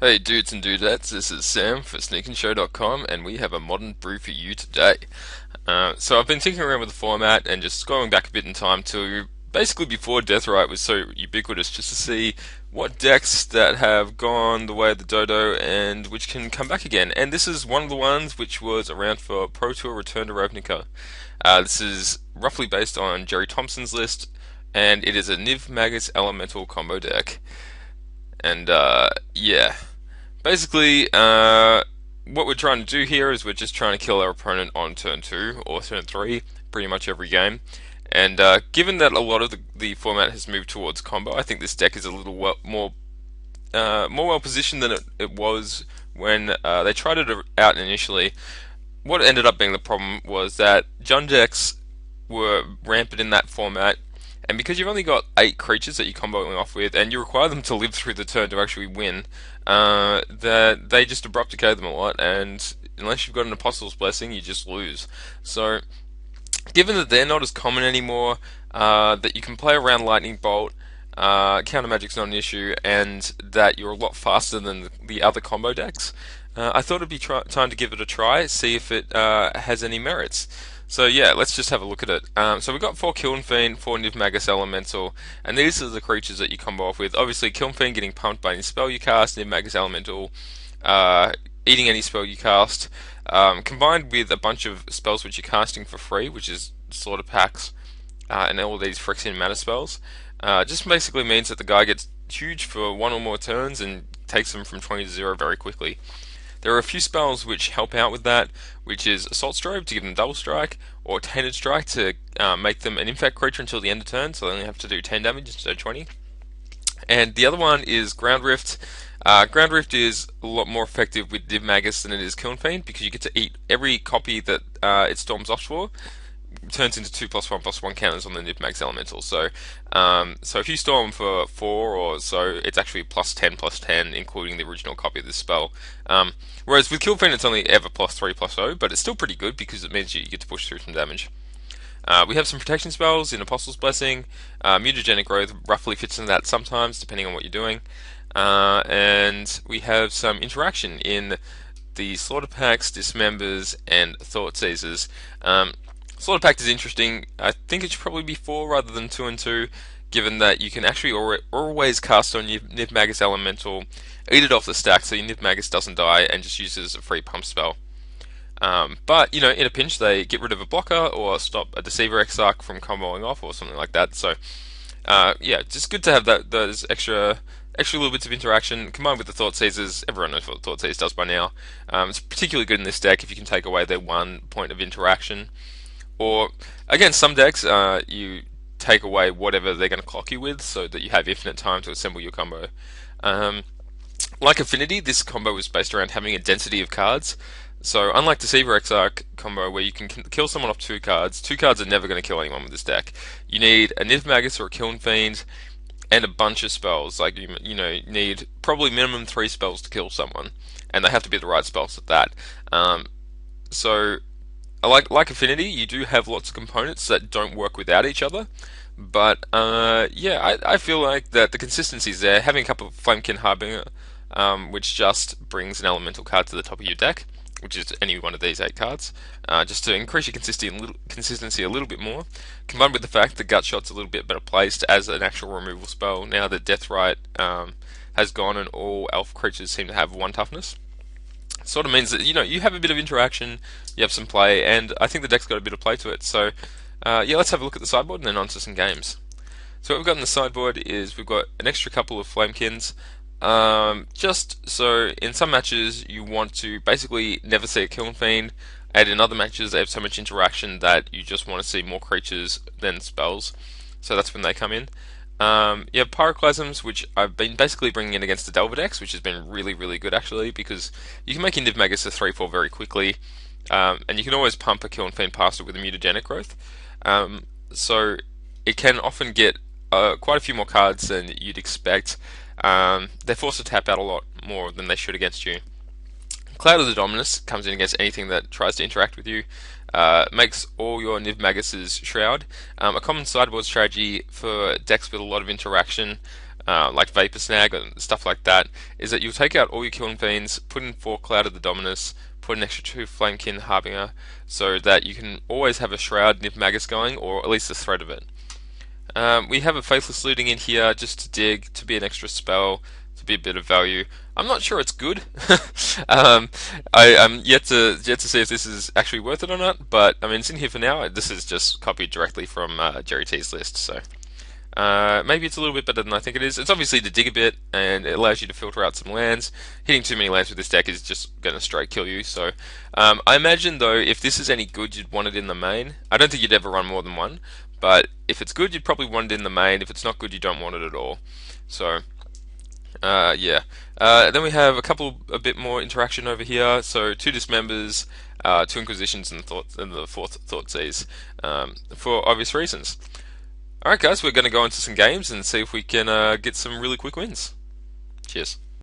Hey dudes and dudettes, this is Sam for sneakinshow.com and we have a modern brew for you today. So I've been tinkering around with the format and just going back a bit in time to basically before Deathrite was so ubiquitous, just to see what decks that have gone the way of the dodo and which can come back again. And this is one of the ones which was around for Pro Tour Return to Ravnica. This is roughly based on Jerry Thompson's list, and it is a Nivmagus Elemental combo deck. And yeah, basically, what we're trying to do here is we're just trying to kill our opponent on turn 2 or turn 3, pretty much every game. And given that a lot of the format has moved towards combo, I think this deck is a little more well positioned than it was when they tried it out initially. What ended up being the problem was that Jund decks were rampant in that format, and because you've only got 8 creatures that you're comboing off with, and you require them to live through the turn to actually win, that they just abrupt decay them a lot, and unless you've got an Apostle's Blessing, you just lose. So, given that they're not as common anymore, that you can play around Lightning Bolt, counter magic's not an issue, and that you're a lot faster than the other combo decks, I thought it'd be time to give it a try, see if it has any merits. So yeah, let's just have a look at it. So we've got 4 Kiln Fiend, 4 Nivmagus Elemental, and these are the creatures that you combo off with. Obviously, Kiln Fiend getting pumped by any spell you cast, Nivmagus Elemental eating any spell you cast, combined with a bunch of spells which you're casting for free, which is Slaughter Packs and all these Phyrexian Mana spells. Just basically means that the guy gets huge for one or more turns and takes them from 20 to 0 very quickly. There are a few spells which help out with that, which is Assault Strobe to give them double strike, or Tainted Strike to make them an infect creature until the end of turn, so they only have to do 10 damage instead of 20. And the other one is Ground Rift. Ground Rift is a lot more effective with Nivmagus than it is Kiln Fiend, because you get to eat every copy that it storms off for, turns into 2+1+1 counters on the Nivmagus Elemental. So if you storm for 4 or so, it's actually +10/+10, including the original copy of this spell. Whereas with Killfiend, it's only ever +3/+0, but it's still pretty good because it means you get to push through some damage. We have some protection spells in Apostle's Blessing. Mutagenic Growth roughly fits in that sometimes, depending on what you're doing. And we have some interaction in the Slaughter Packs, Dismembers, and Thought Seizers. Slaughter Pact is interesting. I think it should probably be 4 rather than 2 and 2, given that you can actually always cast on your Nivmagus Elemental, eat it off the stack so your Nivmagus doesn't die, and just use it as a free pump spell. But, in a pinch, they get rid of a blocker or stop a Deceiver Exarch from comboing off or something like that. So, yeah, just good to have those extra little bits of interaction combined with the Thought Seizers. Everyone knows what the Thought Seize does by now. It's particularly good in this deck if you can take away their one point of interaction. Or, again, some decks, you take away whatever they're going to clock you with so that you have infinite time to assemble your combo. Like Affinity, this combo is based around having a density of cards. So, unlike Deceiver Exarch combo, where you can kill someone off 2 cards, 2 cards are never going to kill anyone with this deck. You need a Nivmagus or a Kiln Fiend and a bunch of spells. Like, need probably minimum 3 spells to kill someone. And they have to be the right spells at that. So, like Affinity, you do have lots of components that don't work without each other. But yeah, I feel like that the consistency is there. Having a couple of Flamekin Harbinger, which just brings an elemental card to the top of your deck, which is any one of these 8 cards, just to increase your consistency a little bit more. Combined with the fact that Gutshot's a little bit better placed as an actual removal spell now that Deathrite has gone and all elf creatures seem to have 1 toughness. Sort of means that you have a bit of interaction, you have some play, and I think the deck's got a bit of play to it. So yeah, let's have a look at the sideboard and then on to some games. So what we've got in the sideboard is we've got an extra couple of Flamekins. Just so in some matches you want to basically never see a Kiln Fiend, and in other matches they have so much interaction that you just want to see more creatures than spells. So that's when they come in. You have Pyroclasms, which I've been basically bringing in against the Delver decks, which has been really, really good actually, because you can make your Nivmagus a 3/4 very quickly, and you can always pump a Kiln Fiend past it with a Mutagenic Growth. So it can often get quite a few more cards than you'd expect. They're forced to tap out a lot more than they should against you. Cloud of the Dominus comes in against anything that tries to interact with you. Makes all your Nivmaguses Shroud. A common sideboard strategy for decks with a lot of interaction. like Vapor Snag and stuff like that, is that you'll take out all your Killing Fiends, put in 4 Cloud of the Dominus, put an extra 2 Flamekin Harbinger, so that you can always have a Shroud Nivmagus going, or at least the threat of it. We have a Faithless Looting in here just to dig, to be an extra spell, to be a bit of value. I'm not sure it's good. um, I'm yet to see if this is actually worth it or not. But I mean, it's in here for now. This is just copied directly from Jerry T's list, so maybe it's a little bit better than I think it is. It's obviously to dig a bit, and it allows you to filter out some lands. Hitting too many lands with this deck is just going to straight kill you. So I imagine though, if this is any good, you'd want it in the main. I don't think you'd ever run more than one, but if it's good, you'd probably want it in the main. If it's not good, you don't want it at all. So yeah. Then we have a bit more interaction over here. So 2 Dismembers, 2 Inquisitions, and the 4th Thoughtseize, for obvious reasons. Alright guys, we're going to go into some games and see if we can get some really quick wins. Cheers.